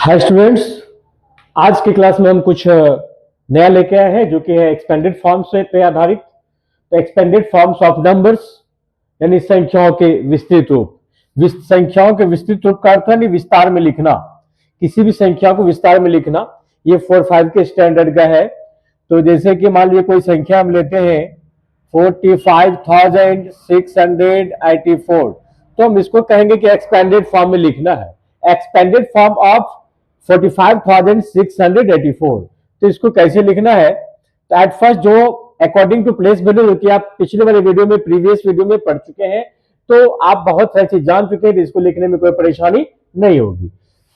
Hi students, आज की class में हम कुछ नया लेके आए हैं जो कि है एक्सपेंडेड फॉर्म्स पे आधारित। तो एक्सपेंडेड फॉर्म्स ऑफ नंबर्स यानी संख्याओं के विस्तृत रूप। संख्याओं के विस्तृत रूप का अर्थ है विस्तार में लिखना, किसी भी संख्या को विस्तार में लिखना। ये 4-5 के स्टैंडर्ड का है। तो जैसे कि मान लीजिए कोई संख्या हम लेते हैं 45,684, तो हम इसको कहेंगे कि एक्सपेंडेड फॉर्म में लिखना है। Expanded form of 45,684। तो इसको कैसे लिखना है? तो एट फर्स्ट जो अकॉर्डिंग टू प्लेस वैल्यू होती है, आप पिछले वाले वीडियो में, प्रीवियस वीडियो में पढ़ चुके हैं, तो आप बहुत सारी चीज जान चुके हैं, तो इसको लिखने में कोई परेशानी नहीं होगी।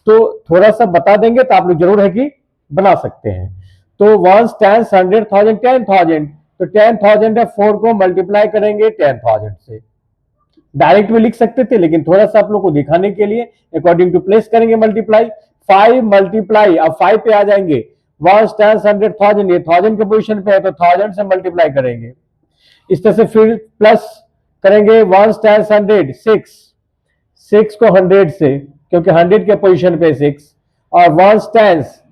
तो थोड़ा सा बता देंगे तो आप लोग जरूर है कि बना सकते हैं। तो 1 10 100,000 10,000, तो 10,000 है, 4 को मल्टीप्लाई करेंगे 10,000 से। डायरेक्ट में लिख सकते थे, लेकिन थोड़ा सा आप लोग को दिखाने के लिए अकॉर्डिंग टू प्लेस करेंगे मल्टीप्लाई। 5 मल्टीप्लाई, अब 5 पे आ जाएंगे। 1 10 100,000, ये 1000 के पोजीशन पे है तो 1000 से मल्टीप्लाई करेंगे। इस तरह से फिर प्लस करेंगे 1 10 100, 6 को 100 से, क्योंकि 100 के पोजीशन पे 6, और 1 10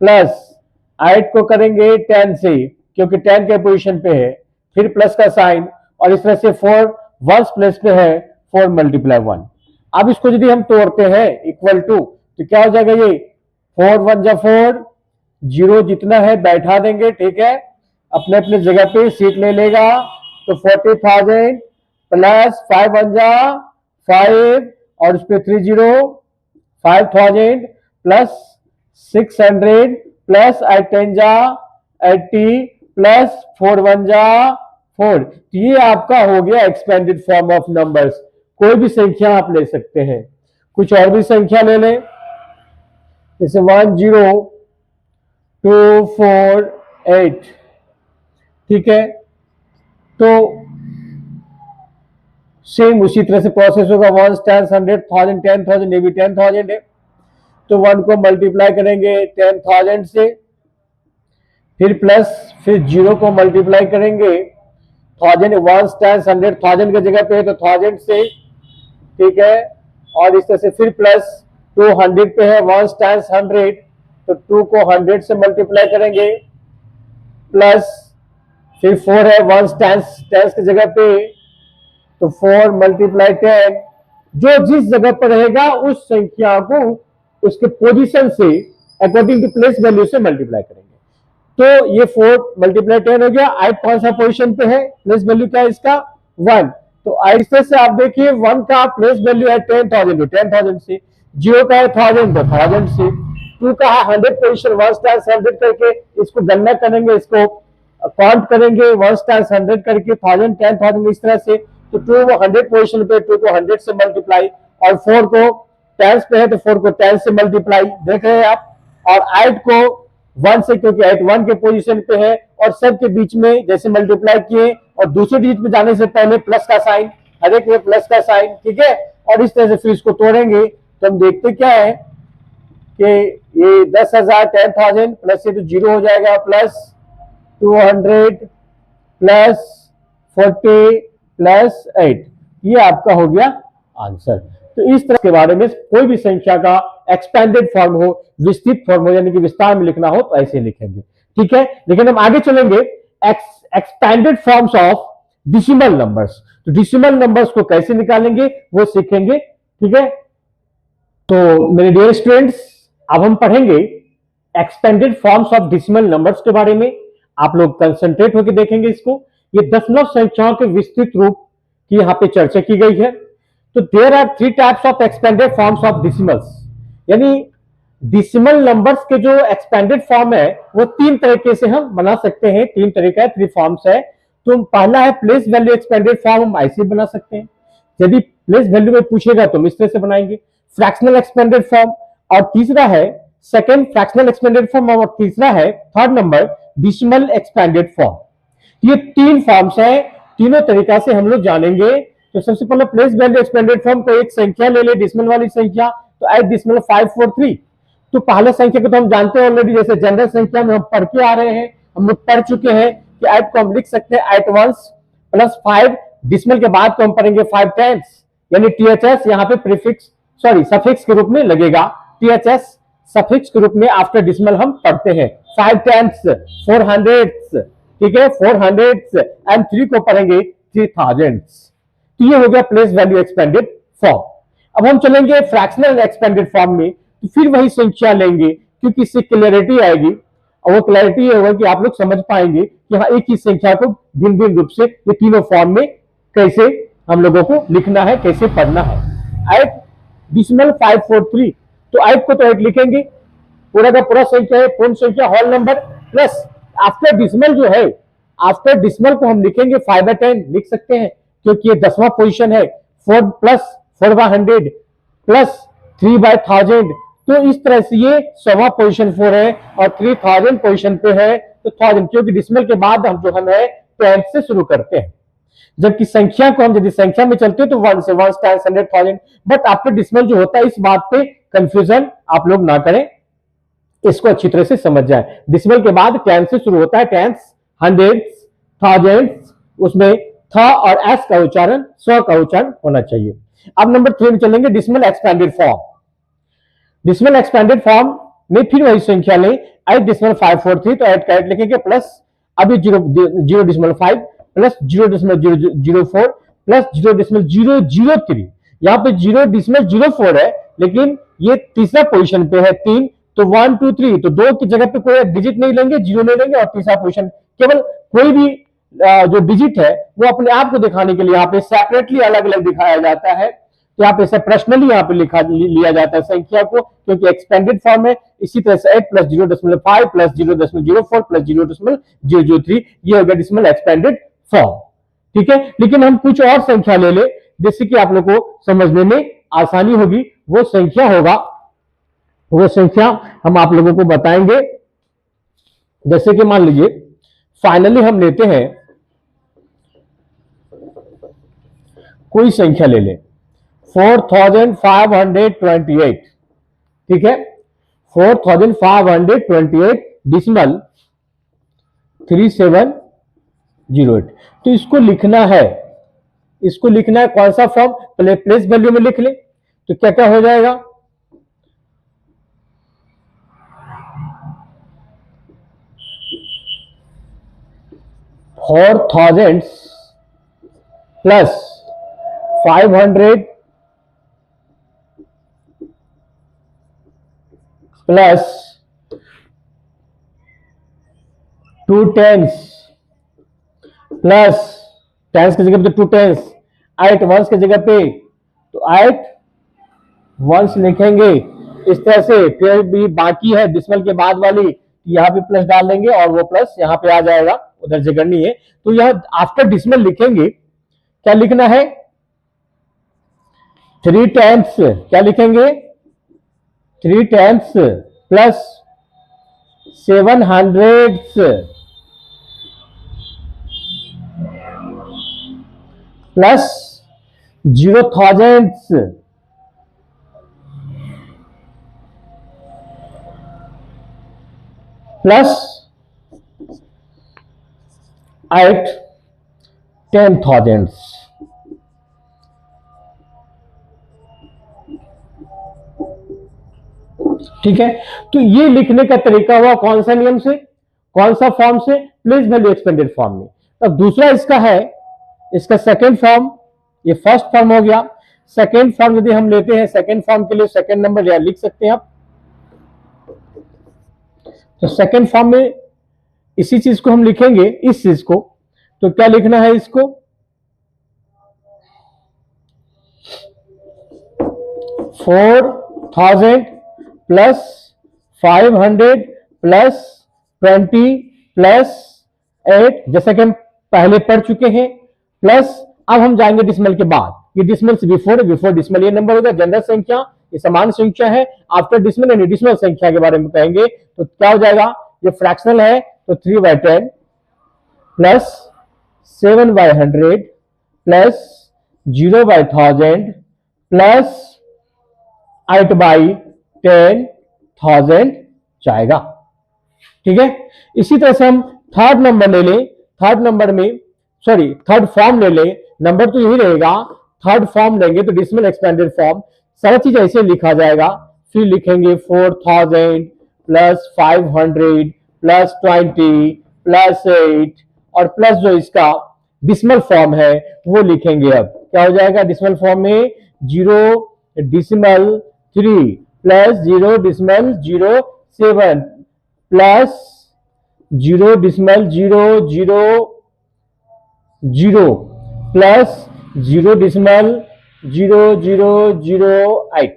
प्लस 8 को करेंगे 10 से, क्योंकि 10 के पोजीशन पे है, फिर प्लस का साइन, और इस तरह से 4 1 प्लेस पे है, 4 मल्टीप्लाई 1। अब इसको यदि हम तोड़ते हैं इक्वल टू, तो क्या हो जाएगा? ये 4 1 जा 4, 0 जितना है बैठा देंगे, ठीक है, अपने अपने जगह पे सीट ले लेगा। तो 40,000 प्लस 5 1 जा 5, और उस पर 30, 5,000 प्लस 600 प्लस 8 10 जा 80 प्लस 4 1 जा 4। ये आपका हो गया एक्सपेंडेड फॉर्म ऑफ नंबर्स। कोई भी संख्या आप ले सकते हैं, कुछ और भी संख्या ले लें, जैसे 1 0 2 4 8, ठीक है। तो सेम उसी तरह से प्रोसेस होगा। 1 10 100,000 10,000, ये भी 10,000 है, तो 1 को मल्टीप्लाई करेंगे 10,000 से, फिर प्लस, फिर 0 को मल्टीप्लाई करेंगे 1000, 1 10 100,000 की जगह पे है तो 1000 से, ठीक है, और इस तरह से फिर प्लस 200 पे है, 1 10 100, तो 2 को 100 से मल्टीप्लाई करेंगे, प्लस फिर 4 है, 1 10 की जगह पे, तो 4 मल्टीप्लाई 10। जो जिस जगह पर रहेगा उस संख्या को उसके पोजीशन से अकॉर्डिंग टू प्लेस वैल्यू से मल्टीप्लाई करेंगे। तो ये 4 मल्टीप्लाई 10 हो गया। 8 कौन सा पोजीशन पे है? प्लेस वैल्यू क्या है इसका? 1। तो 8 से आप देखिए 1 का प्लेस वैल्यू है 10,000, तो 10,000 से, 0 का है 1000, तो 1000 से, 2 का है 100 पोजीशन, 1 टाइम्स 100 करके इसको गणना करेंगे, इसको काउंट करेंगे 1 टाइम्स 100 करके 1000 10,000 इस तरह से। तो 2 वो 100 पोजीशन पे, 2 को 100 से मल्टीप्लाई, और 4 को 10 पे है तो 4 को 10 से मल्टीप्लाई, देख रहे हैं आप। और 8 को 1 से, क्योंकि 8 1 के पोजीशन पे है, और सब के बीच में जैसे मल्टीप्लाई किए, और दूसरे डिजिट में जाने से पहले प्लस का साइन, हर एक में प्लस का साइन, ठीक है। और इस तरह से फिर इसको तोड़ेंगे तो हम देखते क्या है कि ये 10,000 10,000 प्लस से तो 0 हो जाएगा, प्लस 200 प्लस 40 प्लस 8, ये आपका हो गया आंसर। तो इस तरह के बारे में कोई भी संख्या का एक्सपेंडेड फॉर्म हो, विस्तृत फॉर्म हो, यानी कि विस्तार में लिखना हो, तो ऐसे लिखेंगे, ठीक है। लेकिन हम आगे चलेंगे expanded forms of decimal numbers. तो डिसिमल नंबर्स को कैसे निकालेंगे वो सीखेंगे, ठीक है। तो मेरे डियर स्टूडेंट्स, अब हम पढ़ेंगे expanded forms of decimal numbers के बारे में। आप लोग कंसंट्रेट होकर देखेंगे इसको। ये दशमलव संख्याओं के विस्तृत रूप की यहाँ पे चर्चा की गई है। तो there are 3 types of expanded forms of decimals, यानी डिसिमल नंबर्स के जो एक्सपेंडेड फॉर्म है वो 3 तरीके से हम बना सकते हैं। 3 तरीका है, 3 फॉर्म्स है। तो पहला है प्लेस वैल्यू एक्सपेंडेड फॉर्म, हम ऐसे बना सकते हैं। यदि प्लेस वैल्यू में पूछेगा तो हम इस तरह से बनाएंगे। फ्रैक्शनल एक्सपेंडेड फॉर्म, और तीसरा है सेकंड फ्रैक्शनल एक्सपेंडेड फॉर्म, और तीसरा है third number decimal expanded form. ये 3 फॉर्म्स है, तीनों तरीका से हम लोग जानेंगे। तो सबसे पहले प्लेस वैल्यू एक्सपेंडेड फॉर्म को एक संख्या ले ले, डिसिमल वाली संख्या, तो 8 डिसिमल 543। तो पहले संख्या को तो हम जानते हैं ऑलरेडी, जैसे जनरल संख्या में हम पढ़ के आ रहे हैं, हम लोग पढ़ चुके हैं कि 8 को हम लिख सकते हैं 8 1 प्लस 5, डिसिमल के बाद को हम पढ़ेंगे 5 10, यानी टीएचएस यहाँ पे प्रीफिक्स सफिक्स के रूप में लगेगा। टीएचएस सफिक्स के रूप में आफ्टर डिसिमल हम पढ़ते हैं। 5 टेंथ्स, 4 हंड्रेड्स, ठीक है, 4 हंड्रेड्स एंड 3 को पढ़ेंगे 3000। तो ये हो गया प्लेस वैल्यू एक्सपेंडेड फॉर्म। अब हम चलेंगे फ्रैक्शनल एक्सपेंडेड फॉर्म में, तो फिर वही संख्या लेंगे क्योंकि इससे क्लियरिटी आएगी, और वो क्लैरिटी ये होगा कि आप लोग समझ पाएंगे कि हाँ एक ही संख्या को भिन्न भिन्न रूप से ये तीनों फॉर्म में कैसे हम लोगों को लिखना है, कैसे पढ़ना है। 8 डिसिमल 543, तो 8 को तो 8 लिखेंगे, पूरा का पूरा संख्या है, पूर्ण संख्या whole number, plus after decimal जो है, आफ्टर डिसिमल को हम लिखेंगे 5/10 लिख सकते हैं क्योंकि ये 10वां पोजीशन है। 4 प्लस 4/100 प्लस 3/1000, तो इस तरह से ये 100वां पोजीशन 4 है और 3000 पोजीशन पे है, तो 1000 क्योंकि डिसिमल के बाद हम जो है 10 से शुरू करते हैं, जबकि संख्या को हम यदि संख्या में चलते हैं तो 1 से 1 10 100 1000, बट आफ्टर डिसिमल जो होता है इस बात पे कंफ्यूजन आप लोग ना करें, इसको अच्छी तरह से समझ जाए। डिसिमल के बाद 10 से शुरू होता है, टेंस, हंड्रेड्स, थाउजेंड्स, उसमें थ और एस का उच्चारण, स का उच्चारण होना चाहिए। अब नंबर 3 में चलेंगे decimal expanded form. Decimal expanded form में फिर वही संख्या लें, 8 डिसिमल 543, तो 8 का 8 लिखेंगे, प्लस अभी 0.5 प्लस 0.004 प्लस 0.003, यहाँ पे 0.04 है, लेकिन ये तीसरा पोजीशन पे है 3, तो 1 2 3, तो 2 की जगह पे कोई डिजिट नहीं लेंगे, 0 नहीं लेंगे, और तीसरा पोजीशन केवल कोई भी जो डिजिट है वो अपने आप को दिखाने के लिए यहाँ पे सेपरेटली अलग अलग दिखाया जाता है, तो यहाँ पे पर्सनली यहाँ पे लिया जाता है संख्या को, क्योंकि एक्सपेंडेड फॉर्म है। इसी तरह से 8 प्लस 0.5 प्लस 0.04 प्लस 0.003, ये हो गया डिसिमल एक्सपेंडेड फॉर्म, ठीक है। लेकिन हम कुछ और संख्या ले ले जिससे कि आप लोग को समझने में आसानी होगी। वो संख्या हम आप लोगों को बताएंगे, जैसे कि मान लीजिए फाइनली हम लेते हैं कोई संख्या ले लें 4528, ठीक है, 4528 डिसिमल 3708, तो इसको लिखना है कौन सा फॉर्म, प्लेस वैल्यू में लिख ले, तो क्या क्या हो जाएगा, four thousand plus 500 plus 2 tens plus tens की जगह पे 2 टेंस, 8 वंस की जगह पे तो 8 वंस लिखेंगे इस तरह से। फिर भी बाकी है डिसिमल के बाद वाली, यहां पे प्लस डाल देंगे और वो प्लस यहां पे आ जाएगा, उधर जगह नहीं है, तो यह आफ्टर डिसिमल लिखेंगे, क्या लिखना है 3 टाइम्स, क्या लिखेंगे 3 टाइम्स प्लस 700 प्लस 0,000 प्लस 8 10,000, ठीक है। तो ये लिखने का तरीका हुआ कौन सा नियम से, कौन सा फॉर्म से, प्लेस वैल्यू एक्सपेंडेड फॉर्म में। अब दूसरा इसका है, इसका सेकेंड फॉर्म, ये फर्स्ट फॉर्म हो गया। सेकेंड फॉर्म यदि हम लेते हैं, सेकेंड फॉर्म के लिए सेकेंड नंबर यहां लिख सकते हैं आप, तो सेकेंड फॉर्म में इसी चीज को हम लिखेंगे, इस चीज को, तो क्या लिखना है इसको 4000 प्लस 500 प्लस 20 प्लस 8, जैसा कि हम पहले पढ़ चुके हैं, प्लस अब हम जाएंगे डिसिमल के बाद, ये डिसिमल से बिफोर डिसिमल ये नंबर होगा, जनरल संख्या, ये समान संख्या है। आफ्टर डिसिमल यानी डिसिमल संख्या के बारे में कहेंगे तो क्या हो जाएगा, ये फ्रैक्शनल है तो 3/10 प्लस 7/100 प्लस 0/1000 प्लस 8/10,000 जाएगा, ठीक है। इसी तरह से हम थर्ड नंबर ले लें, थर्ड फॉर्म ले लें, नंबर तो यही रहेगा, थर्ड फॉर्म लेंगे तो डिसिमल एक्सपेंडेड फॉर्म, सारा चीज ऐसे लिखा जाएगा फिर लिखेंगे 4000 प्लस 500 प्लस 20 प्लस 8 और प्लस जो इसका डिसिमल फॉर्म है वो लिखेंगे। अब क्या हो जाएगा डिसिमल फॉर्म में 0.3 प्लस 0.07 प्लस 0.000 प्लस 0.0008।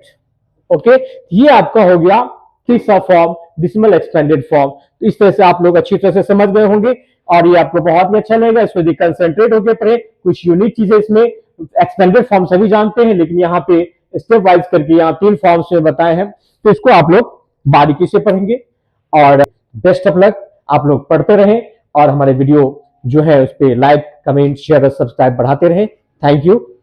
ओके, ये आपका हो गया तीसरा फॉर्म डिसिमल एक्सपेंडेड फॉर्म। तो इस तरह से आप लोग अच्छी तरह से समझ गए होंगे और ये आपको बहुत ही अच्छा लगेगा। इसको कंसंट्रेट होकर पढ़े, कुछ यूनिक चीजें इसमें एक्सपेंडेड फॉर्म सभी जानते हैं, लेकिन यहाँ पे स्टेप वाइज करके यहाँ 3 फॉर्म्स में बताए हैं, तो इसको आप लोग बारीकी से पढ़ेंगे। और बेस्ट ऑफ लक, आप लोग पढ़ते रहें और हमारे वीडियो जो है उस पर लाइक कमेंट शेयर और सब्सक्राइब बढ़ाते रहें। Thank you.